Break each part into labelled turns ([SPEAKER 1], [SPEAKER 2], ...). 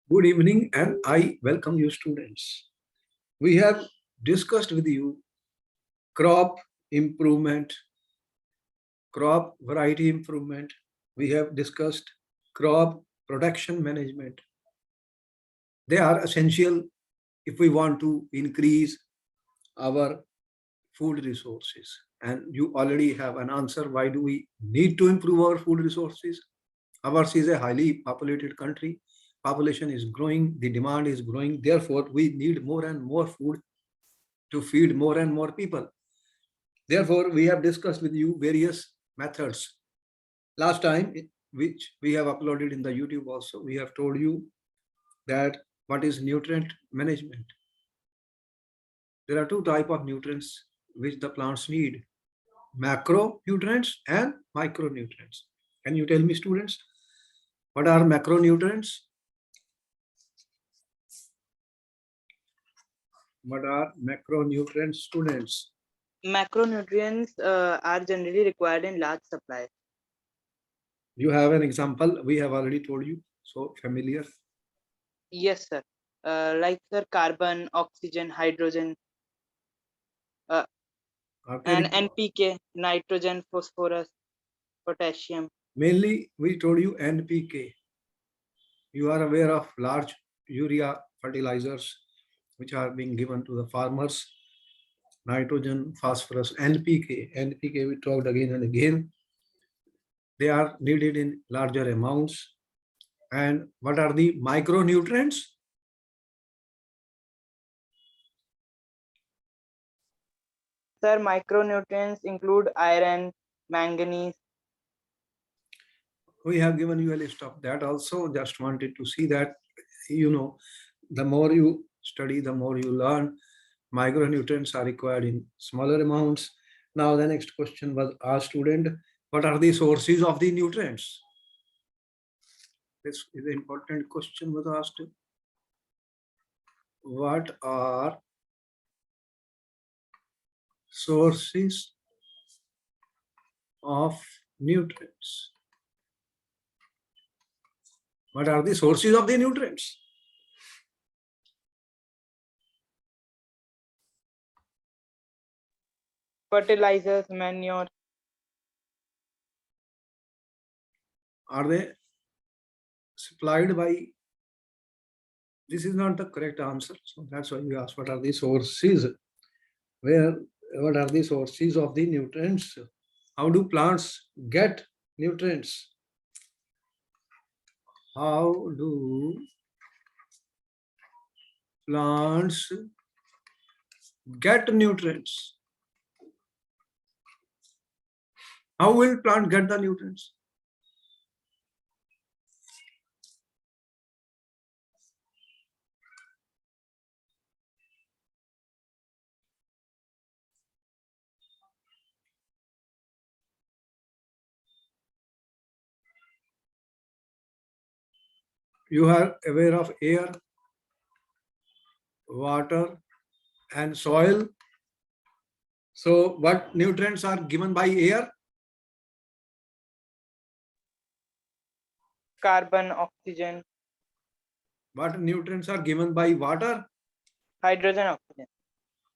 [SPEAKER 1] Good evening, and I welcome you, students. We have discussed with you crop improvement, crop variety improvement. We have discussed crop production management. They are essential if we want to increase our food resources. And you already have an answer. Why do we need to improve our food resources? Ours is a highly populated country. Population is growing, the demand is growing. Therefore, we need more and more food to feed more and more people. Therefore, we have discussed with you various methods. Last time, which we have uploaded in the YouTube also, we have told you that what is nutrient management. There are two types of nutrients which the plants need: macronutrients and micronutrients. Can you tell me, students, what are macronutrients? What are macronutrients, students?
[SPEAKER 2] Macronutrients are generally required in large supply.
[SPEAKER 1] You have an example. We have already told you, so familiar.
[SPEAKER 2] Yes, sir. Like sir, carbon, oxygen, hydrogen, and NPK, nitrogen, phosphorus, potassium.
[SPEAKER 1] Mainly, we told you NPK. You are aware of large urea fertilizers which are being given to the farmers. Nitrogen, phosphorus, NPK. NPK we talked again and again. They are needed in larger amounts. And what are the micronutrients?
[SPEAKER 2] Sir, micronutrients include iron, manganese.
[SPEAKER 1] We have given you a list of that also. Just wanted to see that, the more you study, the more you learn. Micronutrients are required in smaller amounts. Now the next question was asked, student, what are the sources of the nutrients? This is an important question was asked. What are sources of nutrients? What are the sources of the nutrients?
[SPEAKER 2] Fertilizers, manure.
[SPEAKER 1] Are they supplied by? This is not the correct answer. So that's why we ask what are the sources? What are the sources of the nutrients? How do plants get nutrients? How do plants get nutrients? How will plant get the nutrients? You are aware of air, water, and soil. So what nutrients are given by air?
[SPEAKER 2] Carbon, oxygen.
[SPEAKER 1] What nutrients are given by water?
[SPEAKER 2] Hydrogen, oxygen.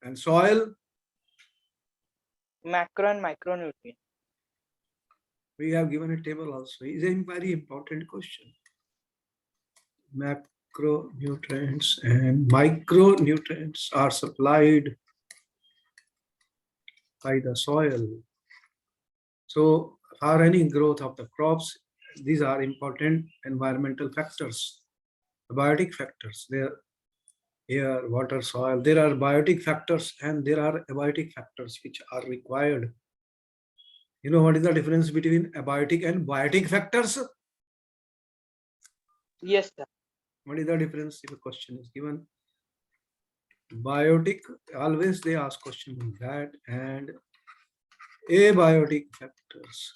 [SPEAKER 1] And soil?
[SPEAKER 2] Macro and micronutrients.
[SPEAKER 1] We have given a table also. It's a very important question. Macronutrients and micronutrients are supplied by the soil. So for any growth of the crops, these are important environmental factors, abiotic factors. There air, water, soil. There are biotic factors and there are abiotic factors which are required. You know what is the difference between abiotic and biotic factors?
[SPEAKER 2] Yes, sir.
[SPEAKER 1] What is the difference if a question is given? Biotic, always they ask question like that, and abiotic factors.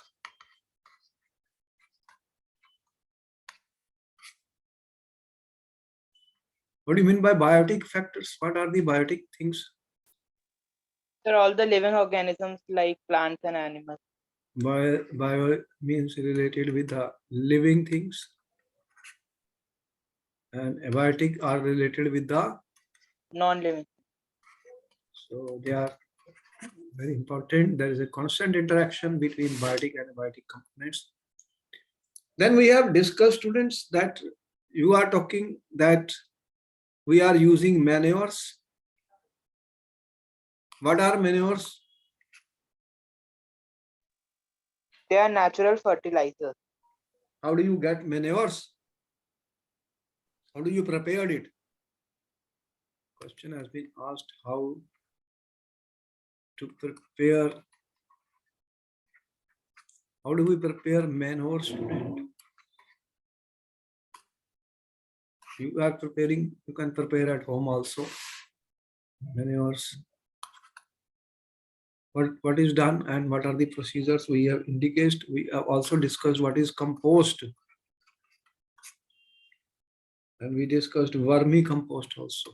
[SPEAKER 1] What do you mean by biotic factors? What are the biotic things?
[SPEAKER 2] Sir, all the living organisms like plants and animals.
[SPEAKER 1] Bio means related with the living things. and abiotic are related with the
[SPEAKER 2] non-living.
[SPEAKER 1] so they are very important. There is a constant interaction between biotic and abiotic components. Then we have discussed, students, that you are talking that we are using manures. What are manures?
[SPEAKER 2] They are natural fertilizers.
[SPEAKER 1] How do you get manures? How do you prepare it? Question has been asked how to prepare. How do we prepare manure, student? You are preparing, you can prepare at home also. Manures. What is done and what are the procedures we have indicated. We have also discussed what is compost. And we discussed vermicompost also.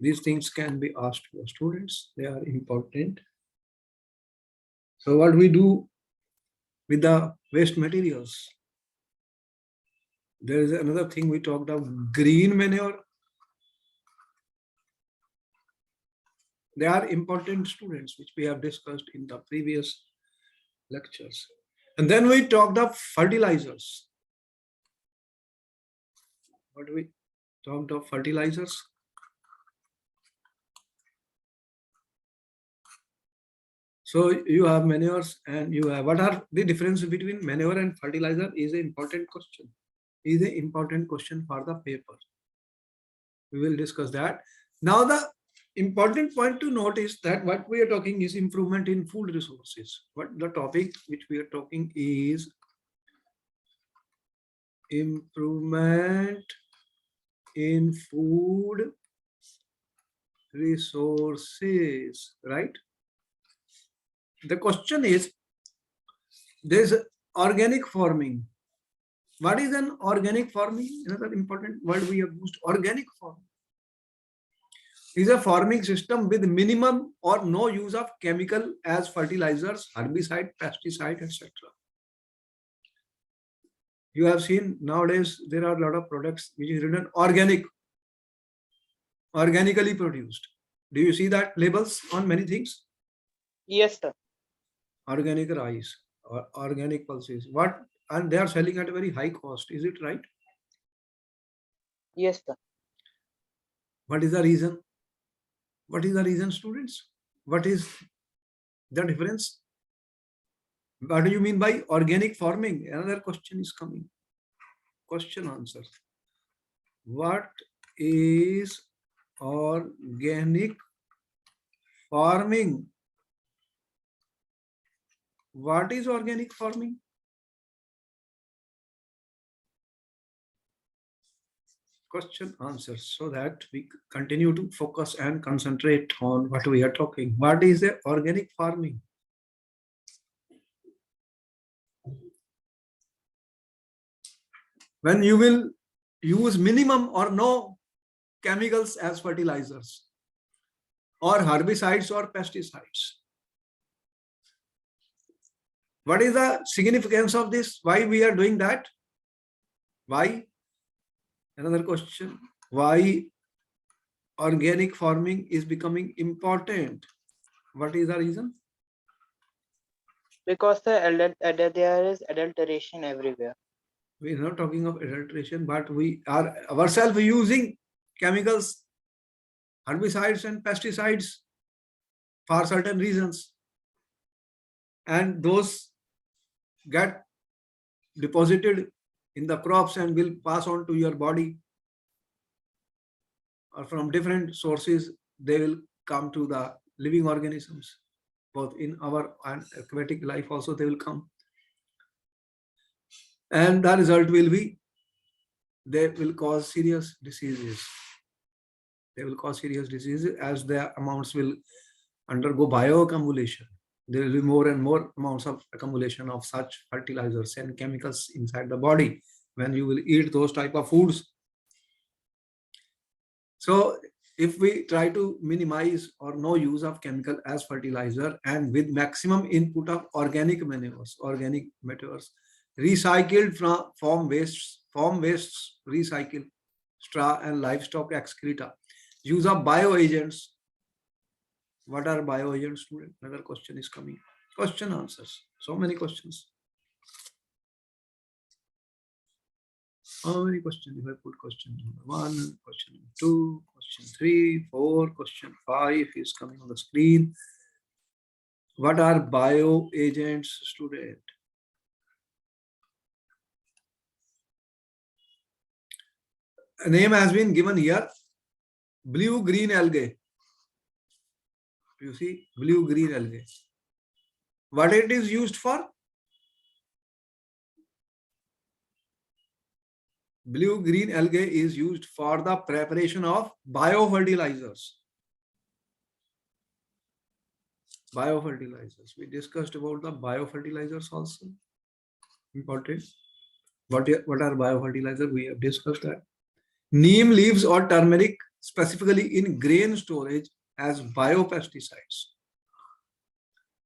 [SPEAKER 1] These things can be asked for students. They are important. So what we do with the waste materials? There is another thing we talked about, green manure. They are important, students, which we have discussed in the previous lectures. And then we talked of fertilizers. What we talked of fertilizers? So you have manures and you have, what are the difference between manure and fertilizer is an important question. Is an important question for the paper. We will discuss that. Now the important point to note is that what we are talking is improvement in food resources. What the topic which we are talking is improvement in food resources, right? The question is, there's organic farming. What is an organic farming? Another important word we have used, organic farming. Is a farming system with minimum or no use of chemical as fertilizers, herbicide, pesticide, etc. You have seen nowadays there are a lot of products which is written organic, organically produced. Do you see that labels on many things?
[SPEAKER 2] Yes, sir.
[SPEAKER 1] Organic rice or organic pulses. What? And they are selling at a very high cost. Is it right?
[SPEAKER 2] Yes, sir.
[SPEAKER 1] What is the reason? What is the reason, students? What is the difference? What do you mean by organic farming? Another question is coming. Question answer. What is organic farming? What is organic farming? Question answer, so that we continue to focus and concentrate on what we are talking. What is the organic farming? When you will use minimum or no chemicals as fertilizers or herbicides or pesticides. What is the significance of this? Why we are doing that? Why? Another question. Why organic farming is becoming important? What is the reason?
[SPEAKER 2] Because there is adulteration everywhere.
[SPEAKER 1] We are not talking of adulteration, but we are ourselves using chemicals, herbicides and pesticides for certain reasons. And those get deposited in the crops and will pass on to your body, or from different sources they will come to the living organisms, both in our and aquatic life also they will come, and the result will be they will cause serious diseases. They will cause serious diseases as the amounts will undergo bioaccumulation. There will be more and more amounts of accumulation of such fertilizers and chemicals inside the body when you will eat those type of foods. So if we try to minimize or no use of chemical as fertilizer and with maximum input of organic manures, organic matters, recycled from farm wastes recycle, straw and livestock excreta. Use of bioagents. What are bioagents, student? Another question is coming. Question answers. So many questions. How many questions? If I put question number 1, question number 2, question 3, 4, question 5 is coming on the screen. What are bioagents, student? A name has been given here. Blue-green algae. You see, blue-green algae. What it is used for? Blue-green algae is used for the preparation of biofertilizers. Biofertilizers. We discussed about the biofertilizers also. Important. What are biofertilizers? We have discussed that. Neem leaves or turmeric, specifically in grain storage, as biopesticides.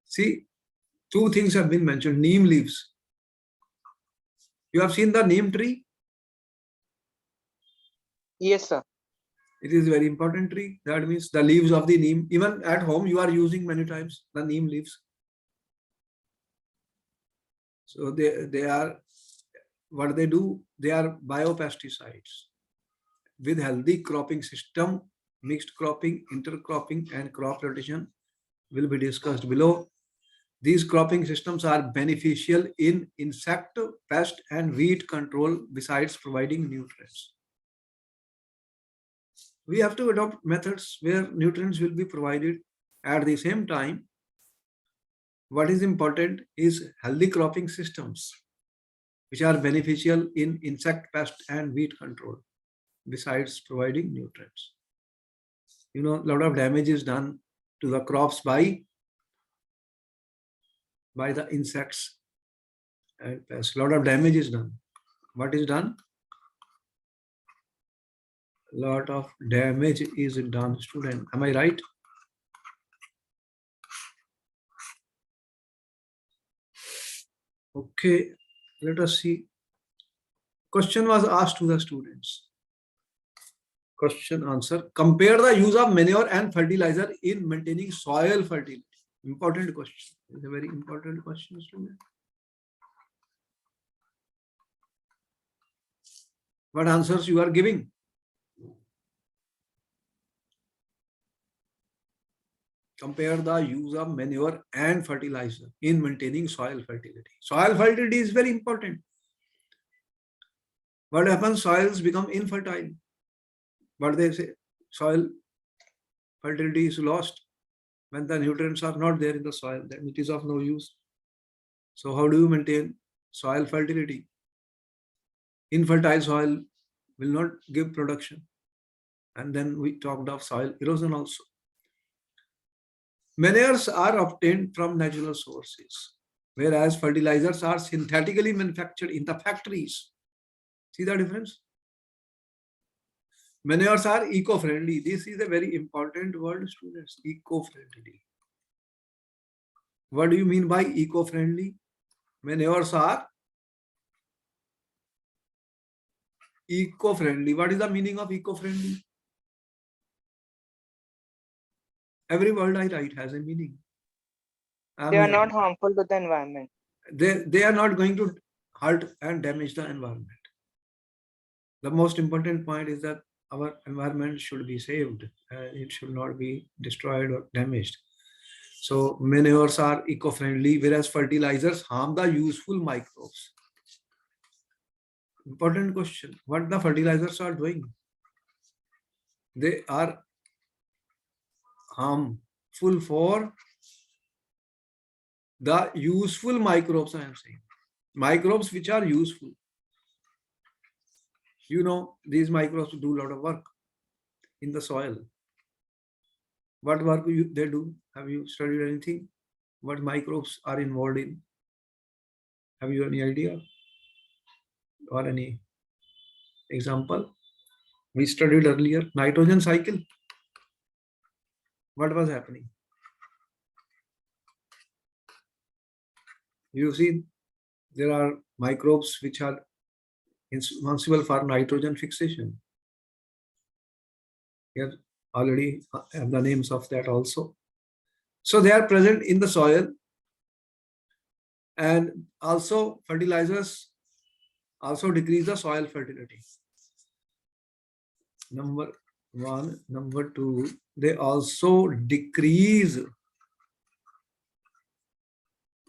[SPEAKER 1] See, two things have been mentioned. Neem leaves. You have seen the neem tree?
[SPEAKER 2] Yes, sir.
[SPEAKER 1] It is a very important tree. That means the leaves of the neem. Even at home, you are using many times the neem leaves. So they are, what they do, they are biopesticides. With healthy cropping system, mixed cropping, intercropping, and crop rotation will be discussed below. These cropping systems are beneficial in insect, pest, and weed control besides providing nutrients. We have to adopt methods where nutrients will be provided at the same time. What is important is healthy cropping systems, which are beneficial in insect, pest, and weed control besides providing nutrients. You know, a lot of damage is done to the crops by the insects and pests. A lot of damage is done. What is done? A lot of damage is done, student. Am I right? Okay, let us see. Question was asked to the students. Question answer. Compare the use of manure and fertilizer in maintaining soil fertility. Important question. It's a very important question, student. What answers you are giving? Compare the use of manure and fertilizer in maintaining soil fertility. Soil fertility is very important. What happens? Soils become infertile. What they say? Soil fertility is lost. When the nutrients are not there in the soil, then it is of no use. So how do you maintain soil fertility? Infertile soil will not give production. And then we talked of soil erosion also. Manures are obtained from natural sources, whereas fertilizers are synthetically manufactured in the factories. See the difference? Manures are eco-friendly. This is a very important word, students. Eco-friendly. What do you mean by eco-friendly? Manures are eco-friendly. What is the meaning of eco-friendly? Every word I write has a meaning.
[SPEAKER 2] They are not harmful to the environment.
[SPEAKER 1] They are not going to hurt and damage the environment. The most important point is that our environment should be saved and it should not be destroyed or damaged. So manures are eco-friendly, whereas fertilizers harm the useful microbes. Important question. What the fertilizers are doing? They are harmful for the useful microbes, I am saying. Microbes which are useful. You know, these microbes do a lot of work in the soil. What work they do? Have you studied anything? What microbes are involved in? Have you any idea or any example? We studied earlier nitrogen cycle. What was happening? You see, there are microbes which are responsible for nitrogen fixation. Here already have the names of that also. So they are present in the soil, and also fertilizers also decrease the soil fertility. Number one. Number two, they also decrease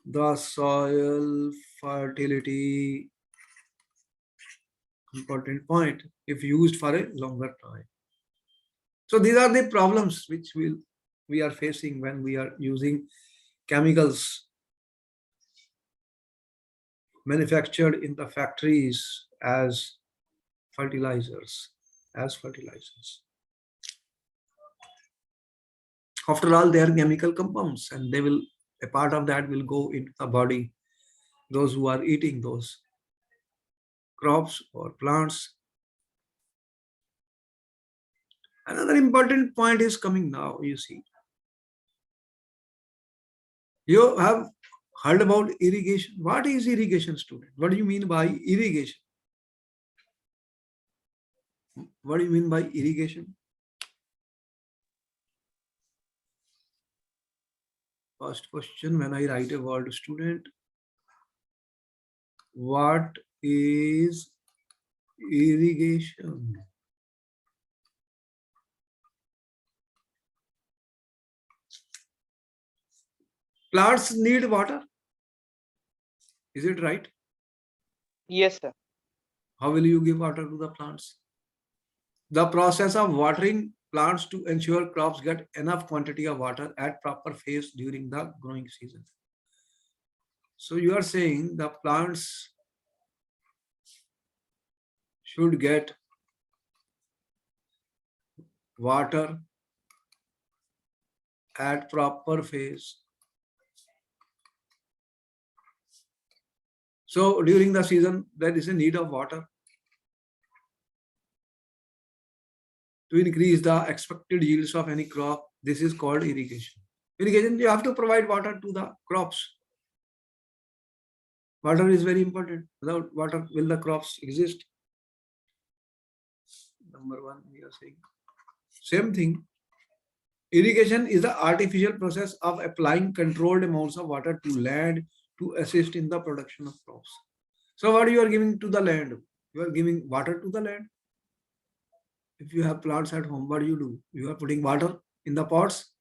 [SPEAKER 1] the soil fertility. Important point, if used for a longer time. So these are the problems which we are facing when we are using chemicals manufactured in the factories as fertilizers. After all, they are chemical compounds, and they will, a part of that will go into the body. Those who are eating those crops or plants. Another important point is coming now. You see, you have heard about irrigation. What is irrigation, student? What do you mean by irrigation? What do you mean by irrigation? First question, when I write a word, student, what is irrigation? Plants need water. Is it right?
[SPEAKER 2] Yes, sir.
[SPEAKER 1] How will you give water to the plants? The process of watering plants to ensure crops get enough quantity of water at proper phase during the growing season. So you are saying the plants should get water at proper phase. So during the season, there is a need of water to increase the expected yields of any crop. This is called irrigation. Irrigation, you have to provide water to the crops. Water is very important. Without water, will the crops exist? Number one, we are saying. Same thing. Irrigation is the artificial process of applying controlled amounts of water to land to assist in the production of crops. So what you are giving to the land? You are giving water to the land. If you have plants at home, what do? You are putting water in the pots.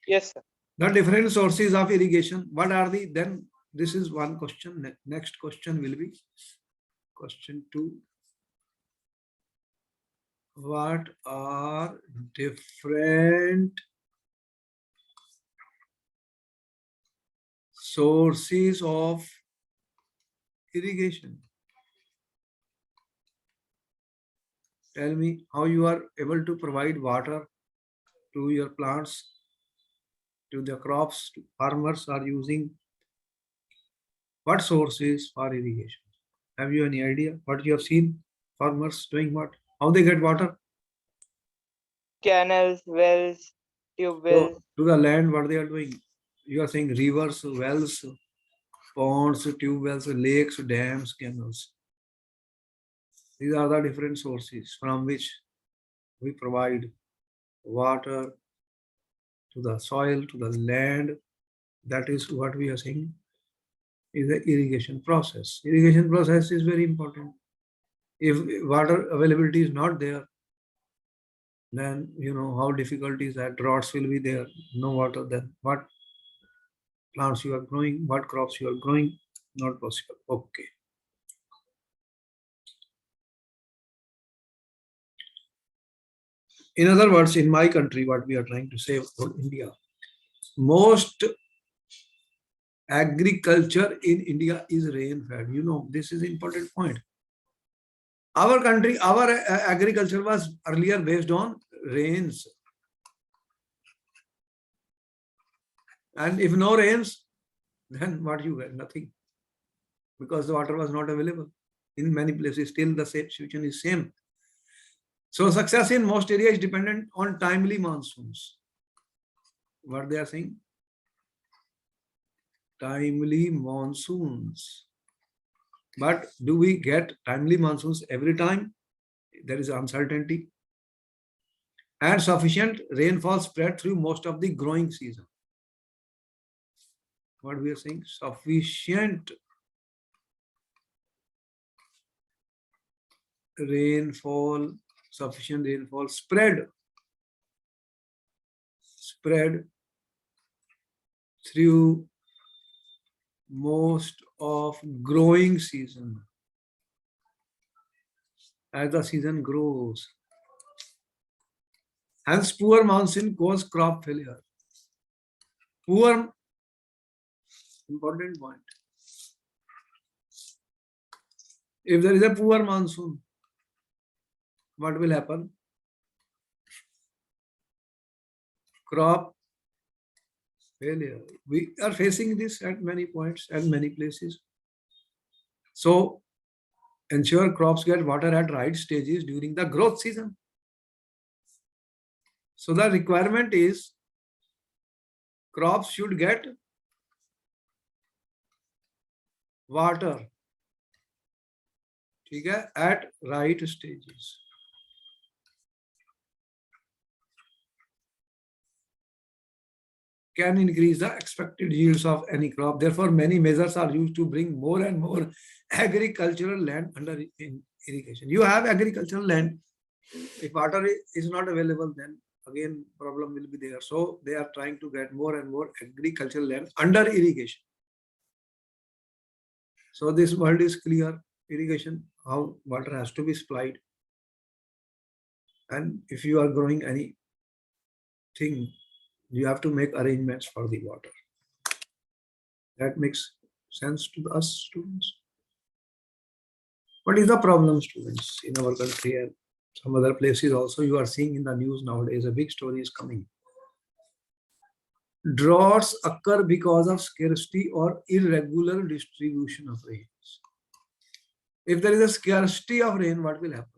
[SPEAKER 2] Yes, sir.
[SPEAKER 1] The different sources of irrigation, what are the, then this is one question. Next question will be question 2. What are different sources of irrigation? Tell me how you are able to provide water to your plants, to the crops. Farmers are using what sources for irrigation? Have you any idea what you have seen farmers doing? What, how they get water?
[SPEAKER 2] Canals, wells, tube
[SPEAKER 1] So
[SPEAKER 2] wells.
[SPEAKER 1] to the land, what they are doing? You are saying rivers, wells, ponds, tube wells, lakes, dams, canals. These are the different sources from which we provide water to the soil, to the land. That is what we are saying is the irrigation process. Irrigation process is very important. If water availability is not there, then you know how difficult is that. Droughts will be there, no water, then what plants you are growing, what crops you are growing, not possible. Okay. In other words, in my country, what we are trying to say for India, most agriculture in India is rain-fed. You know, this is an important point. Our country, our agriculture was earlier based on rains. And if no rains, then what you get? Nothing. Because the water was not available. In many places, still the same situation is same. So success in most areas is dependent on timely monsoons. What they are saying? Timely monsoons. But do we get timely monsoons every time? There is uncertainty. And sufficient rainfall spread through most of the growing season. What we are saying? Sufficient rainfall spread through most of growing season. As the season grows, hence poor monsoon cause crop failure. Poor, important point. If there is a poor monsoon, what will happen? Crop failure. We are facing this at many points and many places. So ensure crops get water at right stages during the growth season. So the requirement is crops should get water at right stages. Can increase the expected yields of any crop. Therefore, many measures are used to bring more and more agricultural land under irrigation. You have agricultural land. If water is not available, then again problem will be there. So they are trying to get more and more agricultural land under irrigation. So this word is clear. Irrigation, how water has to be supplied. And if you are growing anything, you have to make arrangements for the water. That makes sense to us students. What is the problem, students, in our country and some other places also? You are seeing in the news nowadays, a big story is coming. Droughts occur because of scarcity or irregular distribution of rains. If there is a scarcity of rain, what will happen?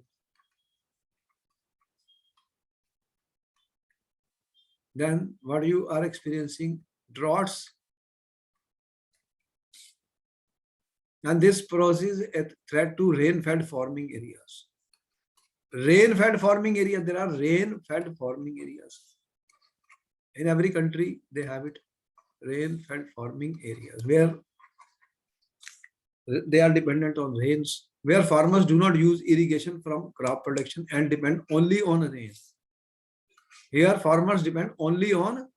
[SPEAKER 1] Then what you are experiencing, droughts. And this poses a threat to rain-fed farming areas. Rain-fed farming areas, there are rain-fed farming areas. In every country, they have it. Rain-fed farming areas, where they are dependent on rains, where farmers do not use irrigation from crop production and depend only on rain. Here, farmers depend only on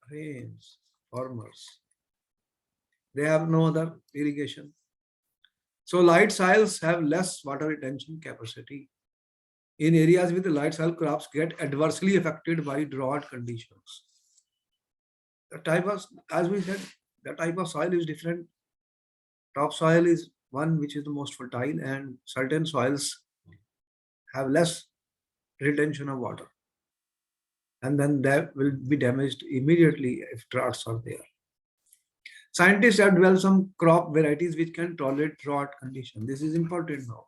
[SPEAKER 1] rains. Farmers. They have no other irrigation. So light soils have less water retention capacity. In areas with light soil, crops get adversely affected by drought conditions. The type of, as we said, the type of soil is different. Topsoil is one which is the most fertile, and certain soils have less retention of water. And then that will be damaged immediately if droughts are there. Scientists have developed some crop varieties which can tolerate drought conditions. This is important now.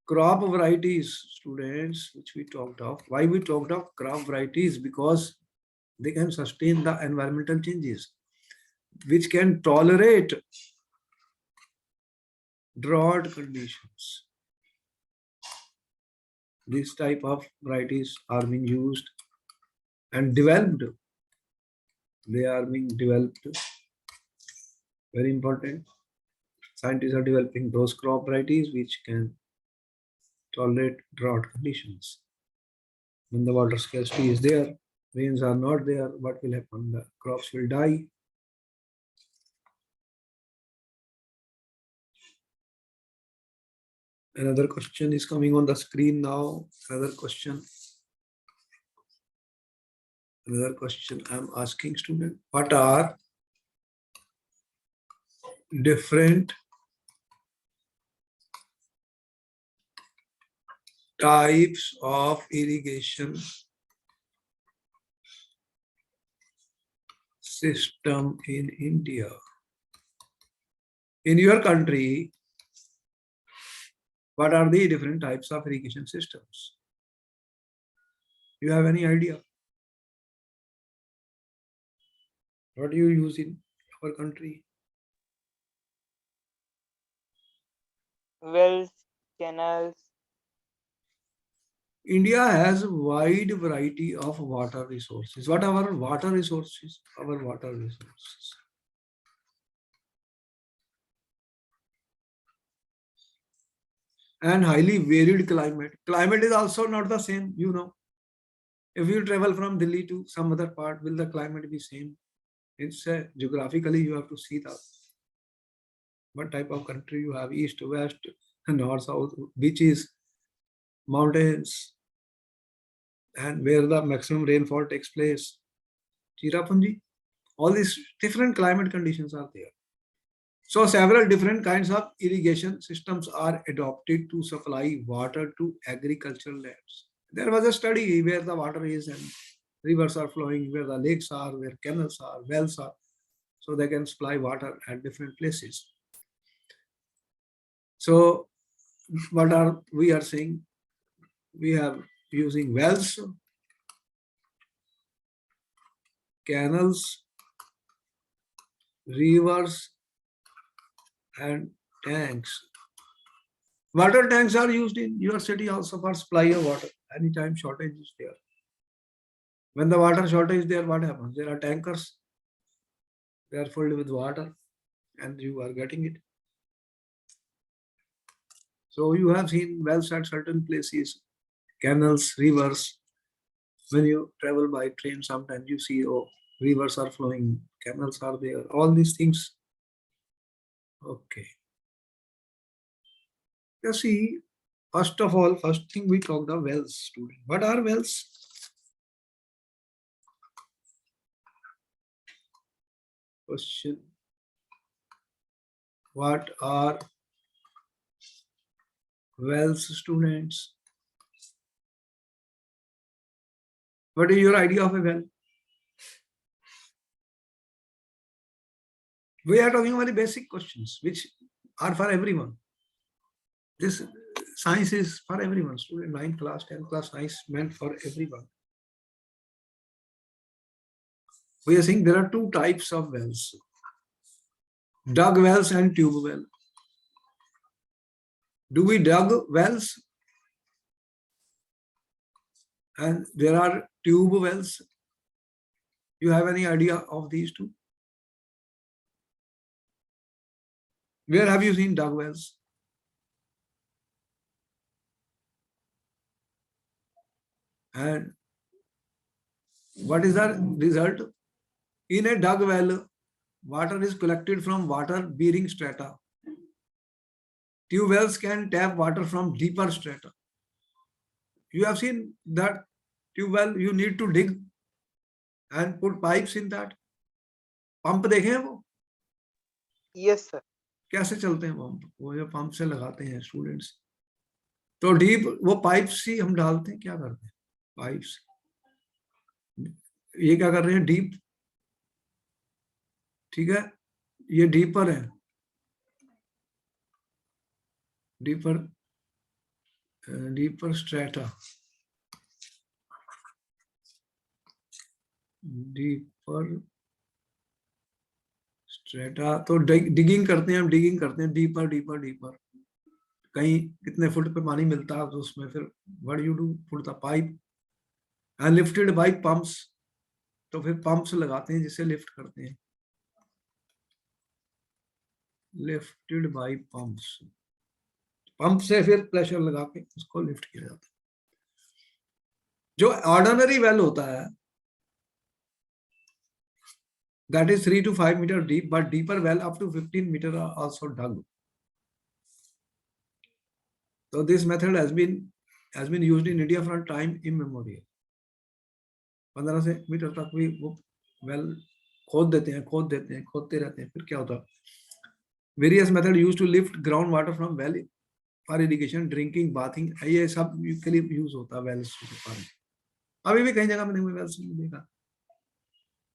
[SPEAKER 1] Crop varieties, students, which we talked of. Why we talked of crop varieties? Because they can sustain the environmental changes, which can tolerate drought conditions. This type of varieties are being used and developed. They are being developed. Very important. Scientists are developing those crop varieties which can tolerate drought conditions. When the water scarcity is there, rains are not there, what will happen? The crops will die. Another question is coming on the screen now. Another question I'm asking student. What are different types of irrigation system in India? In your country, what are the different types of irrigation systems? Do you have any idea? What do you use in our country?
[SPEAKER 2] wells, canals.
[SPEAKER 1] India has a wide variety of water resources. What are our water resources? Our water resources. And highly varied climate. Climate is also not the same, you know. If you travel from Delhi to some other part, will the climate be same? It's geographically you have to see that what type of country you have: east, west, north, south, beaches, mountains, and where the maximum rainfall takes place. Chirapunji, all these different climate conditions are there. So several different kinds of irrigation systems are adopted to supply water to agricultural lands. There was a study where the water is and rivers are flowing, where the lakes are, where canals are, wells are, so they can supply water at different places. So what are we are saying? We have using wells, canals, rivers, and tanks. Water tanks are used in your city also for supply of water. Anytime shortage is there. When the water shortage is there, what happens? There are tankers. They are filled with water and you are getting it. So you have seen wells at certain places, canals, rivers. When you travel by train, sometimes you see, oh, rivers are flowing, canals are there, all these things. Okay. You see, first of all, first thing we talked about wells, student. What are wells? Question. What are wells, students? What is your idea of a well? We are talking about the basic questions, which are for everyone. This science is for everyone. Student 9th class, 10th class, science meant for everyone. We are saying there are two types of wells: dug wells and tube well. Do we dug wells? And there are tube wells. You have any idea of these two? Where have you seen dug wells? And what is the result? In a dug well, water is collected from water-bearing strata. Tube wells can tap water from deeper strata. You have seen that tube well, you need to dig and put pipes in that. Pump देखे हैं वो?
[SPEAKER 2] Yes, sir.
[SPEAKER 1] कैसे चलते हैं pump? वो जो pump से लगाते हैं स्टूडेंट्स, तो डीप वो पाइप्स ही हम डालते हैं, क्या करते हैं पाइप्स, ये क्या कर रहे हैं डीप, ठीक है, ये डीपर है, डीपर स्ट्रेटा, डीपर स्ट्रेटा, तो डिगिंग करते हैं हम, डिगिंग करते हैं डीपर डीपर डीपर, कहीं कितने फुट पे पानी मिलता है तो उसमें फिर what you do, put the pipe and lifted bye pumps, तो फिर पंप्स लगाते हैं जिससे लिफ्ट करते हैं, लिफ्टेड बाय पंप्स, पंप से फिर प्रेशर लगा के उसको लिफ्ट किया जाता है। जो ऑर्डिनरी वेल होता है that is 3 to 5 meter deep, but deeper well up to 15 meter are also dug. So this method has been used in India from time immemorial. 15 से मीटर तक भी वो वेल खोद देते हैं, खोदते रहते हैं, फिर क्या होता है? Various method used to lift ground water from well for irrigation, drinking, bathing, ये सब के लिए यूज होता है वेल्स के पानी। अभी भी कई जगह मैंने वेल्स देखा,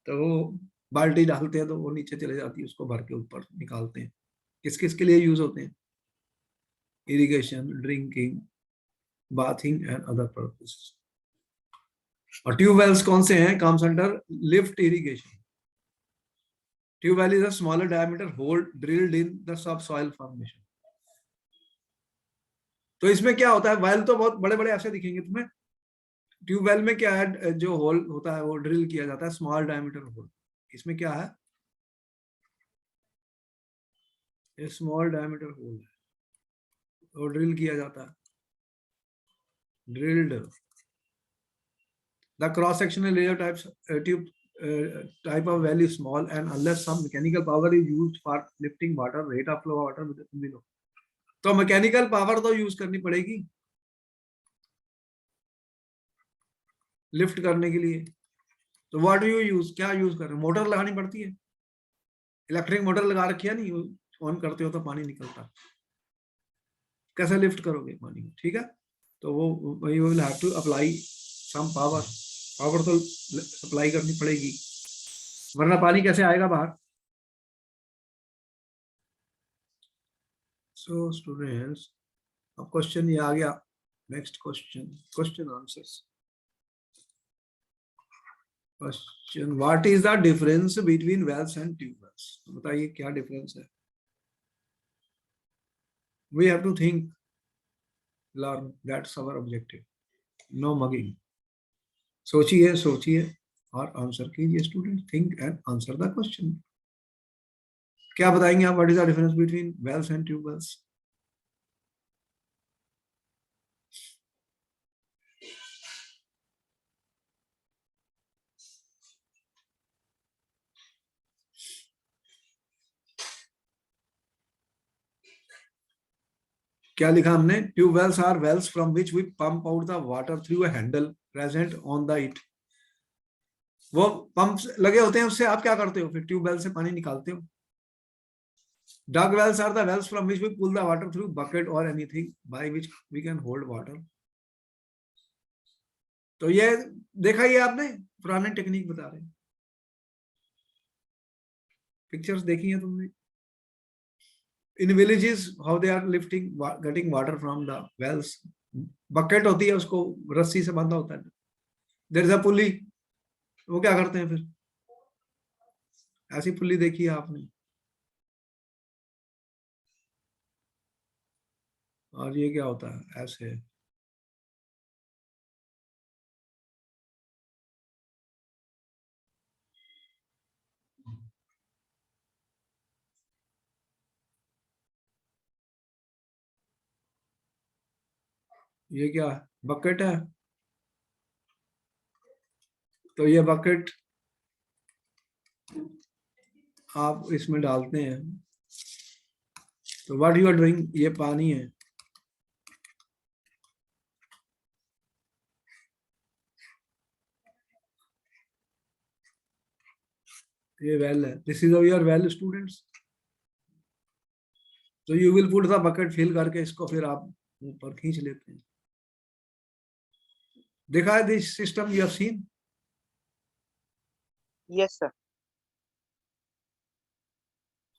[SPEAKER 1] तो बाल्टी डालते हैं तो वो नीचे चले जाती है, उसको भर के ऊपर निकालते हैं। किस किस के लिए यूज होते हैं? Irrigation, drinking, bathing and other purposes. और ट्यूबवेल्स कौन से हैं? Comes under lift irrigation. Tubewell is a smaller diameter hole drilled in the subsoil formation. तो इसमें क्या होता है, वेल तो बहुत बड़े बड़े ऐसे दिखेंगे तुम्हें, ट्यूबवेल में क्या है, जो होल होता है वो ड्रिल किया जाता है, स्मॉल डायमीटर होल। इसमें क्या है, ये स्मॉल डायमीटर होल है, वो ड्रिल किया जाता है, drilled. The cross sectional area types tube type of well is small and unless some mechanical power is used for lifting water, rate of flow water below। तो mechanical power तो use करनी पड़ेगी lift करने के लिए। तो what do you use, क्या use कर रहे हो, मोटर लगानी पड़ती है, इलेक्ट्रिक मोटर लगा रखी है, नहीं ऑन करते हो तो पानी निकलता, कैसे लिफ्ट करोगे पानी को, ठीक है। तो वो you will have to apply some power, power तो सप्लाई करनी पड़ेगी, वरना पानी कैसे आएगा बाहर। सो स्टूडेंट्स, अब क्वेश्चन ये आ गया, next question, question answers. Question, what is the difference between wells and tubewells, बताइए क्या डिफरेंस है। We have to think, learn, that's our objective, no mugging. सोचिए सोचिए और आंसर कीजिए student, think and answer the question. क्या बताएंगे आप, what is the difference between wells and tubewells. क्या लिखा हमने, tubewells are wells from which we pump out the water through a handle present on the it. वो pump लगे होते हैं, उससे आप क्या करते हो, फिर ट्यूबवेल से पानी निकालते हो। Dug wells are the wells from which we pull the water through bucket और anything by which we can hold water. तो ये देखा, ये आपने पुराने टेक्निक बता रहे हैं, पिक्चर्स देखी है तुमने। In villages how they are lifting, getting water from the wells, bucket होती है, उसको रस्सी से बांधा होता है, देयर इज अ पुली, वो क्या करते हैं फिर, ऐसी पुली देखी है आपने। और ये क्या होता है, ऐसे, ये क्या है, बकेट है। तो ये बकेट आप इसमें डालते हैं, तो व्हाट यू आर डूइंग, ये पानी है, ये वेल है, this is your well students. तो you will put the bucket, fill करके इसको फिर आप ऊपर खींच लेते हैं। देखा है this system, you have seen.
[SPEAKER 2] Yes, sir.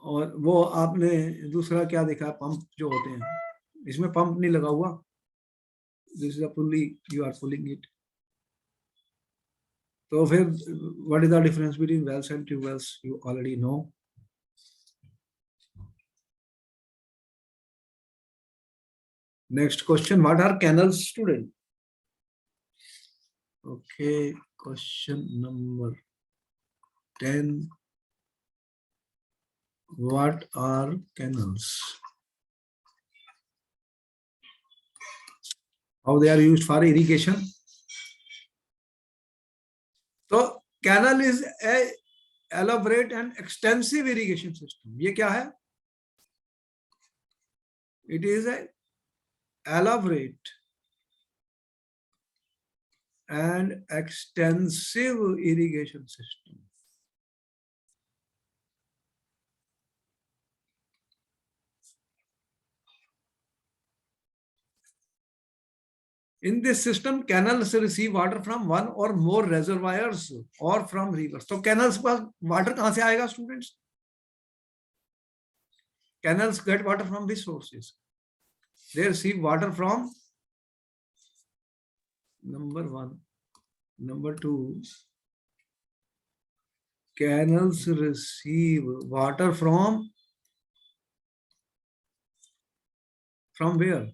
[SPEAKER 1] और वो आपने दूसरा क्या देखा, पंप जो होते हैं, इसमें पंप नहीं लगा हुआ, this is a pulley, you are pulling it. तो फिर what is the difference between wells and tubewells, you already know. Next question, what are canals student. Okay, question number 10, what are canals, how they are used for irrigation। तो canal is a elaborate and extensive irrigation system। ये क्या है, it is a elaborate and extensive irrigation system। In this system, canals receive water from one or more reservoirs or from rivers। तो canals पास water कहां से आएगा students, canals get water from which sources, they receive water from, number one, number two, canals receive water from where,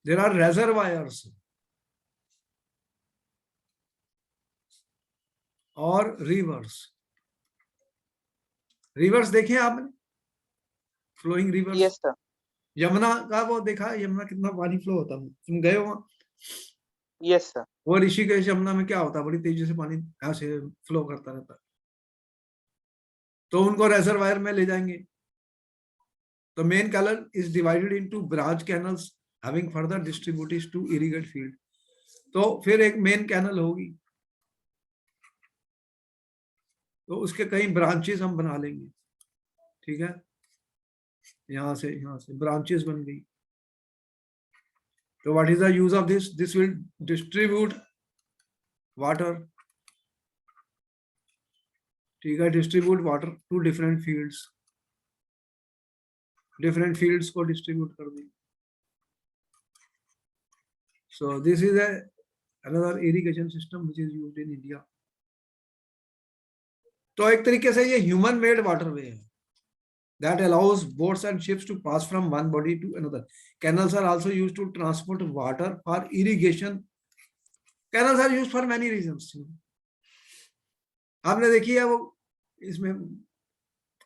[SPEAKER 1] There are reservoirs और rivers. Rivers देखे आपने? Flowing rivers.
[SPEAKER 2] Yes, sir.
[SPEAKER 1] Yamuna का वो देखा, यमुना कितना पानी फ्लो होता है? तुम गए हो वहां?
[SPEAKER 2] Yes, sir.
[SPEAKER 1] वो ऋषिकेश यमुना में क्या होता है? बड़ी तेजी से पानी ऐसे फ्लो करता रहता है, तो उनको रेजरवायर में ले जाएंगे. The main canal is divided into branch canals having further distributaries to irrigate field. तो फिर एक मेन कैनल होगी, तो उसके कई ब्रांचेस हम बना लेंगे. ठीक है, यहां से ब्रांचेस बन गई. तो what is the use of this? This will distribute water. ठीक है, distribute water to different fields को डिस्ट्रीब्यूट कर देंगे. So this is another irrigation system which is used in India. तो एक तरीके से ये ह्यूमन मेड वाटरवे है that allows boats and ships to pass from one body to another. Canals are also used to transport water for irrigation. Canals are used for many reasons. आपने देखी है वो, इसमें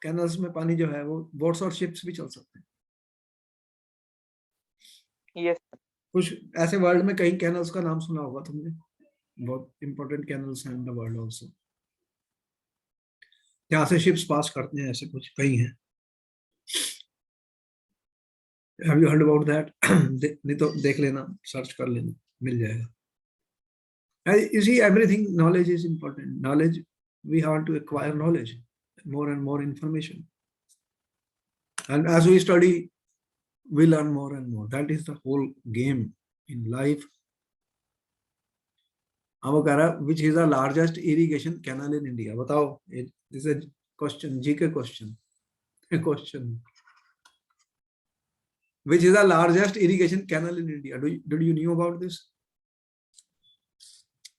[SPEAKER 1] कैनल्स में पानी जो है वो बोट्स और शिप्स भी चल सकते हैं.
[SPEAKER 2] Yes, sir.
[SPEAKER 1] कुछ ऐसे वर्ल्ड में कई कैनल्स का नाम सुना होगा तुमने, बहुत इंपॉर्टेंट कैनल्स हैं इन द वर्ल्ड आल्सो, जहां से शिप्स पास करते हैं. ऐसे कुछ कई हैं. Have you heard about that? नहीं तो देख लेना, सर्च कर लेना, मिल जाएगा. You see, everything, knowledge is important. Knowledge, we have to acquire knowledge, more and more information. And as we study, we learn more and more. That is the whole game in life. अब कह रहा, which is the largest irrigation canal in India? बताओ. This is a question, GK question. Question. Which is the largest irrigation canal in India? Did you knew about this?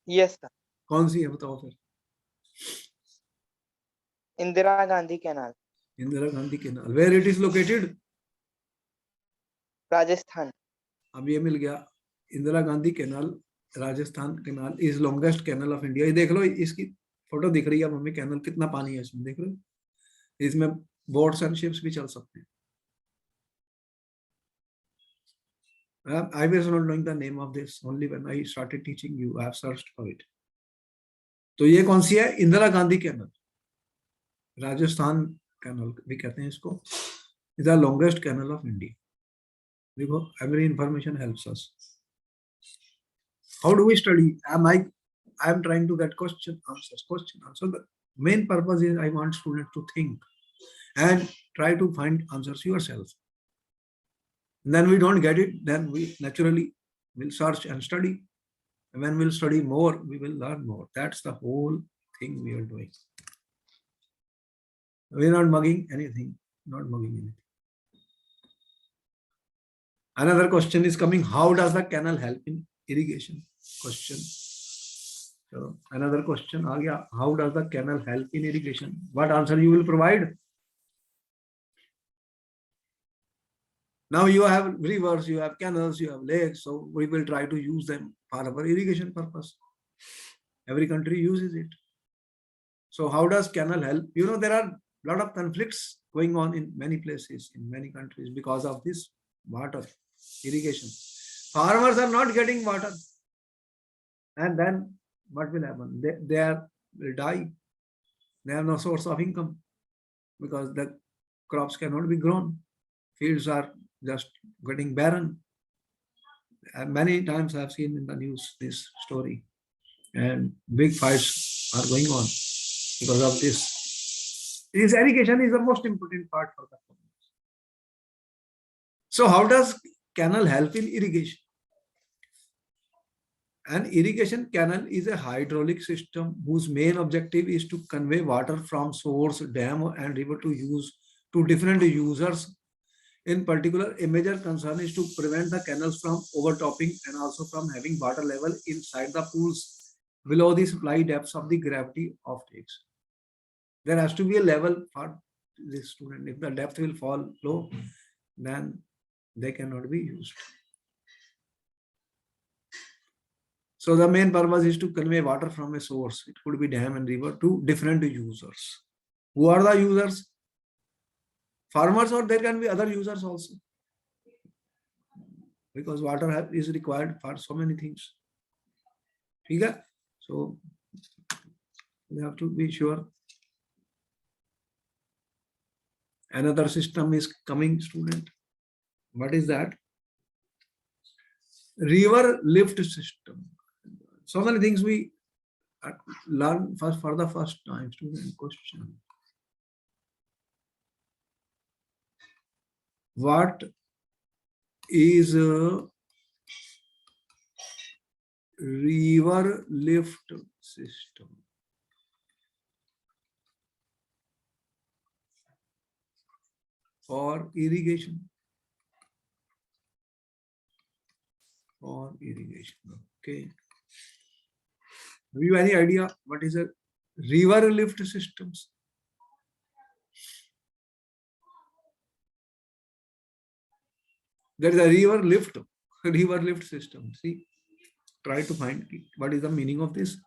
[SPEAKER 2] Yes, sir.
[SPEAKER 1] कौन सी है बताओ फिर?
[SPEAKER 2] Indira Gandhi Canal,
[SPEAKER 1] Indira Gandhi Canal. Where it is located?
[SPEAKER 2] Rajasthan.
[SPEAKER 1] अब ये मिल गया. Indira Gandhi canal, Rajasthan canal is longest canal of India. ये देख लो, इसकी फोटो दिख रही है मम्मी. कैनल कितना पानी है इसमें, देख लो. इसमें बोट्स एंड शिप्स भी चल सकते हैं. I was not knowing the name of this. Only when I started teaching you, I have searched for it. तो ये कौन सी है? इंदिरा गांधी कैनल, राजस्थान कैनल भी कहते हैं इसको. Is the longest canal of India. देखो, every information helps us. How do we study? I am trying to get question answers. The main purpose is I want students to think and try to find answers yourself. And then we don't get it, then we naturally will search and study. And when we'll study more, we will learn more. That's the whole thing we are doing. We're not mugging anything, not mugging anything. Another question is coming. How does the canal help in irrigation? Question. So another question आ गया. How does the canal help in irrigation? What answer you will provide? Now you have rivers, you have canals, you have lakes, so we will try to use them for our irrigation purpose. Every country uses it. So how does canal help? You know, there are a lot of conflicts going on in many places, in many countries, because of this water irrigation. Farmers are not getting water, and then what will happen? They will die. They have no source of income because the crops cannot be grown. Fields are just getting barren. And many times I have seen in the news this story, and big fights are going on because of this. This irrigation is the most important part for the farmers. So how does canal help in irrigation? An irrigation canal is a hydraulic system whose main objective is to convey water from source, dam, and river to different users. In particular, a major concern is to prevent the canals from overtopping and also from having water level inside the pools below the supply depths of the gravity of takes. There has to be a level for this student. If the depth will fall low, then they cannot be used. So the main purpose is to convey water from a source. It could be dam and river to different users. Who are the users? Farmers, or there can be other users also. Because water is required for so many things. Okay? So we have to be sure. Another system is coming, student. What is that? River lift system. So many things we learn for the first time. Student question. What is a river lift system? For irrigation. For irrigation. Okay. Have you any idea what is a river lift systems? There is a river lift system. See, try to find what is the meaning of this.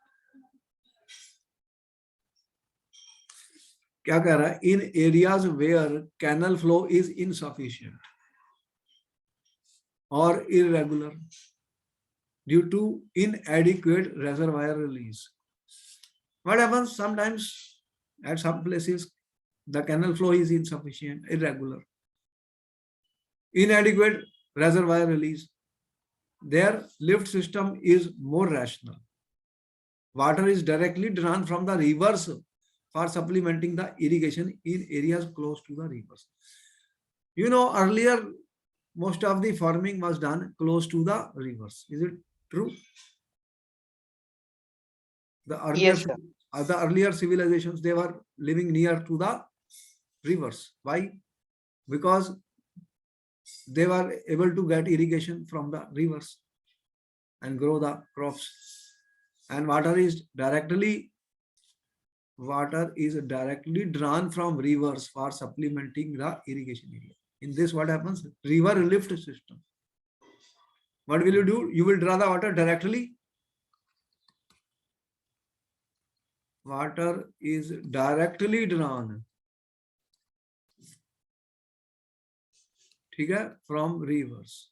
[SPEAKER 1] क्या कह रहा है? In areas where canal flow is insufficient or irregular due to inadequate reservoir release. What happens sometimes at some places the canal flow is insufficient, irregular, inadequate reservoir release. Their lift system is more rational. Water is directly drawn from the rivers for supplementing the irrigation in areas close to the rivers. You know, earlier most of the farming was done close to the rivers. Is it true? The
[SPEAKER 2] Yes, sir.
[SPEAKER 1] earlier civilizations, they were living near to the rivers. Why? Because they were able to get irrigation from the rivers and grow the crops. And water is directly drawn from rivers for supplementing the irrigation area. In this, what happens? River lift system. What will you do? You will draw the water directly. Water is directly drawn. Okay, from rivers.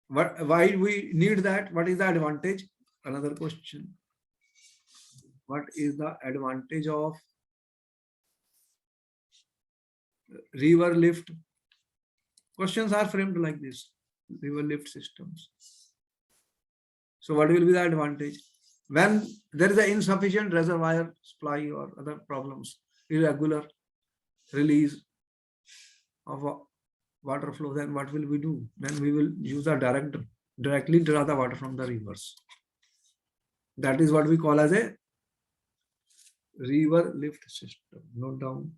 [SPEAKER 1] Why we need that? What is the advantage? Another question. What is the advantage of river lift? Questions are framed like this. River lift systems. So what will be the advantage? When there is an insufficient reservoir supply or other problems, irregular release of water flow, then what will we do? Then we will use the directly draw the water from the rivers. That is what we call as a river lift system. Note down.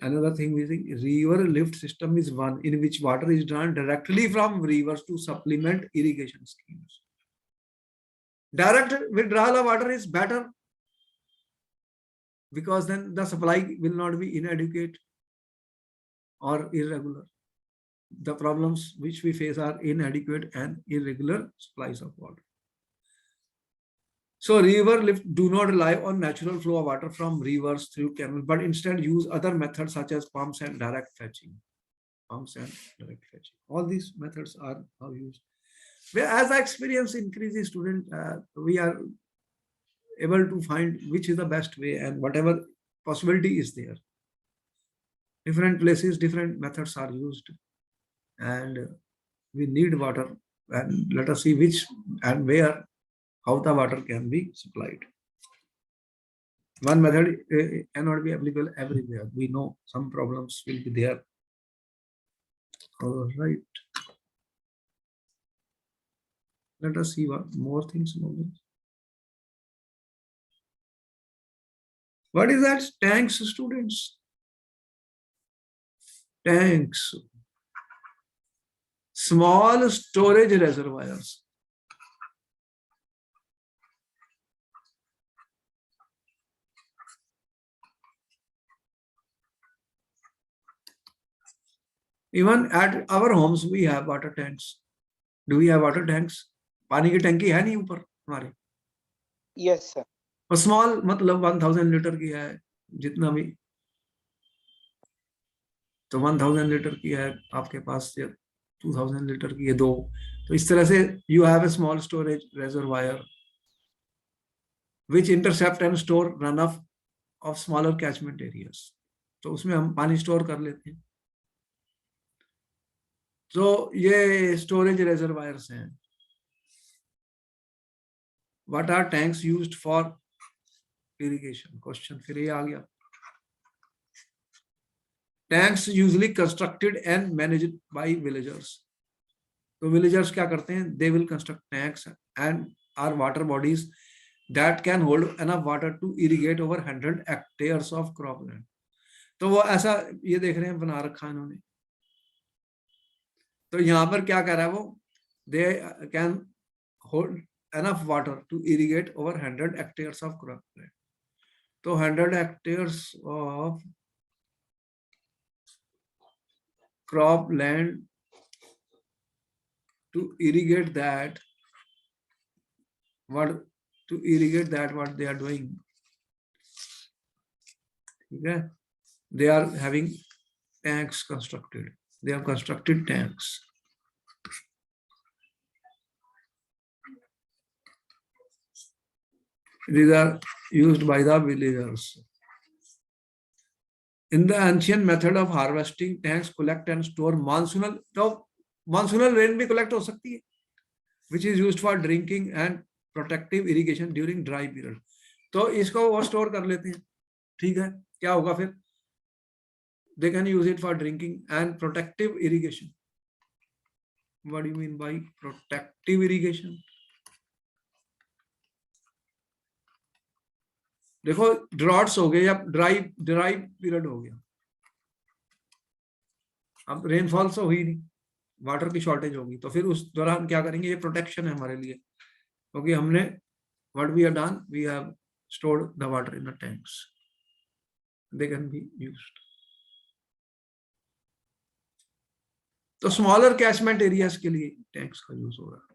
[SPEAKER 1] Another thing we think river lift system is one in which water is drawn directly from rivers to supplement irrigation schemes. Direct withdrawal of water is better because then the supply will not be inadequate or irregular. The problems which we face are inadequate and irregular supplies of water. So river lift do not rely on natural flow of water from rivers through canals, but instead use other methods such as pumps and direct fetching. All these methods are used. As the experience increases, student, we are able to find which is the best way and whatever possibility is there. Different places, different methods are used, and we need water. And let us see which and where, how the water can be supplied. One method cannot be applicable everywhere. We know some problems will be there. All right. Let us see what more things about this. What is that? Tanks, students. Tanks. Small storage reservoirs. Even at our homes we have water tanks. Do we have water tanks? पानी की टंकी है नहीं ऊपर हमारे,
[SPEAKER 2] Yes, sir.
[SPEAKER 1] और small मतलब 1000 litre की है जितना भी, तो 1000 लीटर की है आपके पास, या 2000 लीटर की है दो, तो इस तरह से you have a small storage reservoir which intercept and store run of smaller catchment areas, तो उसमें हम पानी स्टोर कर लेते हैं। तो ये स्टोरेज रेजर्वायर्स हैं। What are tanks used for irrigation, question फिर ये आ गया। Tanks usually constructed and managed by villagers, तो विलेजर्स क्या करते हैं, they will construct tanks and are water bodies that can hold enough water to irrigate over 100 hectares of cropland. तो वो ऐसा ये देख रहे हैं बना रखा है इन्होंने। तो यहाँ पर क्या कह रहा है वो, they can hold enough water to irrigate over 100 hectares of cropland. तो 100 hectares of cropland to irrigate that, what they are doing, okay? They are having tanks constructed, they have constructed tanks. These are used by the villagers. In the ancient method of harvesting, tanks collect and store monsoonal, तो monsoonal rain भी collect हो सकती है, which is used for drinking and protective irrigation during dry period. तो इसको वो store कर लेते हैं, ठीक है। क्या होगा फिर, they can use it for drinking and protective irrigation. What do you mean by protective irrigation? देखो ड्रॉट्स हो गए या ड्राई पीरियड हो गया, अब रेनफॉल तो हुई नहीं, वाटर की शॉर्टेज होगी, तो फिर उस दौरान क्या करेंगे, ये प्रोटेक्शन है हमारे लिए, क्योंकि हमने what we have done, we have stored the water in the tanks, they can be used. तो स्मॉलर कैचमेंट एरियाज के लिए टैंक्स का यूज हो रहा है।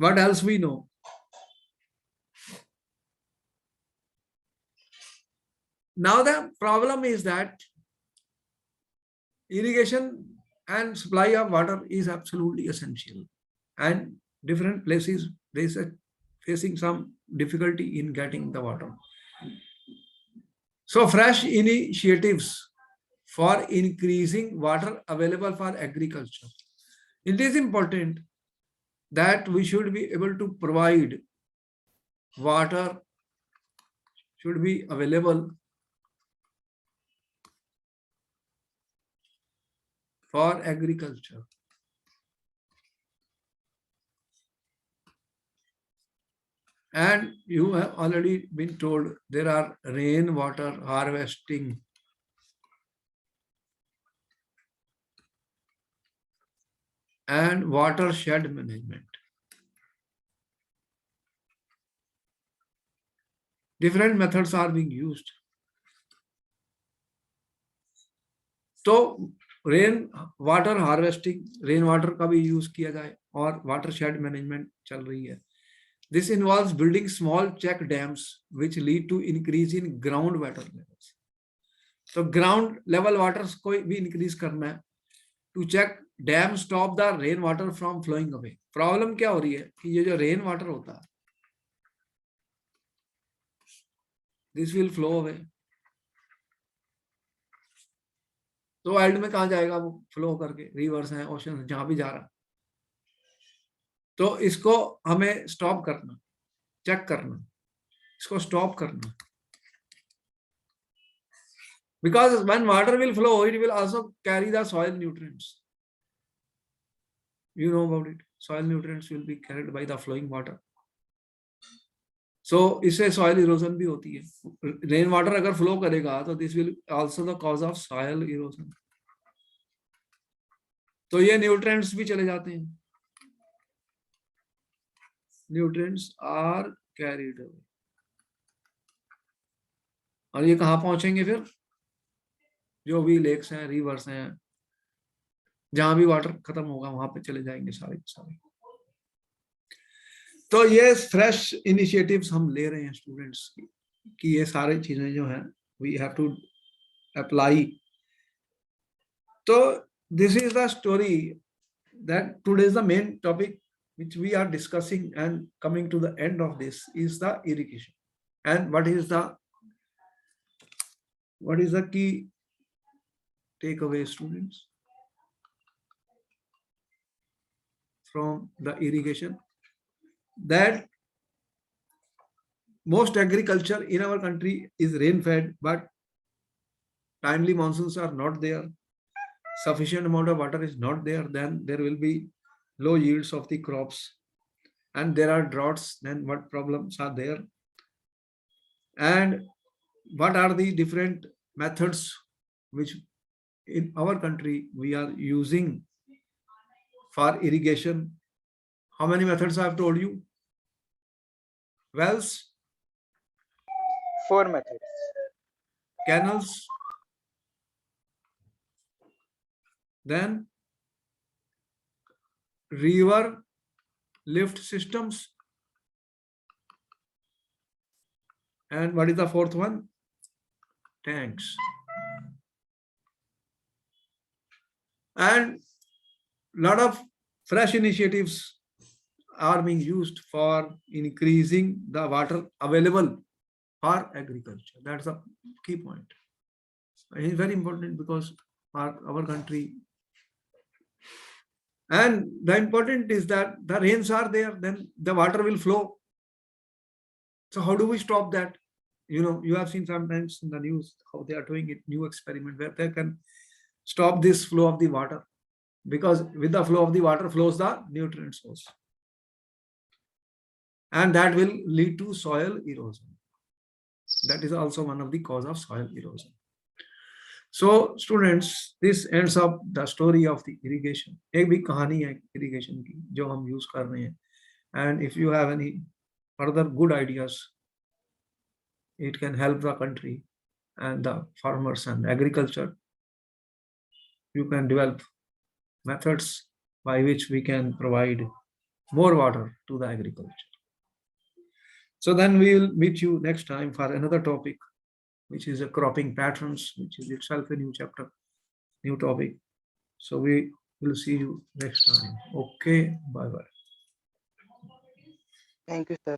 [SPEAKER 1] What else we know? Now the problem is that irrigation and supply of water is absolutely essential, and different places they are facing some difficulty in getting the water. So fresh initiatives for increasing water available for agriculture. It is important that we should be able to provide water, should be available for agriculture. And you have already been told there are rainwater harvesting and watershed management. Different methods are being used. तो rain water harvesting, rain water का भी use किया जाए, और watershed management चल रही है। This involves building small check dams which lead to increase in ground water levels. तो ग्राउंड लेवल वाटर को भी इंक्रीज करना है, to check dam stop the rain water from flowing away. Problem क्या हो रही है कि ये जो रेन वाटर होता है, दिस विल फ्लो अवे, तो एंड में कहाँ जाएगा वो, फ्लो करके रिवर्स है, ओशन जहां भी जा रहा, तो इसको हमें स्टॉप करना, चेक करना, इसको स्टॉप करना, because when water will flow it will also carry the soil nutrients, you know about it, soil nutrients will be carried by the flowing water, so इससे soil erosion भी होती है। Rain water अगर flow करेगा तो this will also the cause of soil erosion, तो ये nutrients भी चले जाते हैं, nutrients are carried away, और ये कहाँ पहुंचेंगे फिर? जो भी लेक्स हैं, रिवर्स हैं, जहां भी वाटर खत्म होगा वहां पे चले जाएंगे सारे सारे। तो ये फ्रेश इनिशिएटिव्स हम ले रहे हैं स्टूडेंट्स की, कि ये सारी चीजें जो हैं वी हैव टू अप्लाई। तो this is the story, that today is the main topic which we are discussing, and coming to the end of this is the irrigation. And what is the key takeaway, students, from the irrigation? That most agriculture in our country is rain fed, but timely monsoons are not there, sufficient amount of water is not there, then there will be low yields of the crops, and there are droughts, then what problems are there, and what are the different methods which in our country we are using for irrigation. How many methods I have told you? Wells,
[SPEAKER 2] 4 methods.
[SPEAKER 1] canals, then river lift systems, and what is the fourth one? Tanks. And lot of fresh initiatives are being used for increasing the water available for agriculture. That's the key point. It is very important because for our country, and the important is that the rains are there, then the water will flow. So how do we stop that? You know, you have seen sometimes in the news how they are doing it, new experiment where they can stop this flow of the water, because with the flow of the water flows the nutrient source, and that will lead to soil erosion. That is also one of the cause of soil erosion. So students, this ends up the story of the irrigation. एक भी कहानी है irrigation की जो हम use कर रहे हैं. And if you have any further good ideas, it can help the country and the farmers and agriculture. You can develop methods by which we can provide more water to the agriculture. So then we will meet you next time for another topic, which is a cropping patterns, which is itself a new chapter, new topic. So we will see you next time. Okay, bye bye.
[SPEAKER 2] Thank you, sir.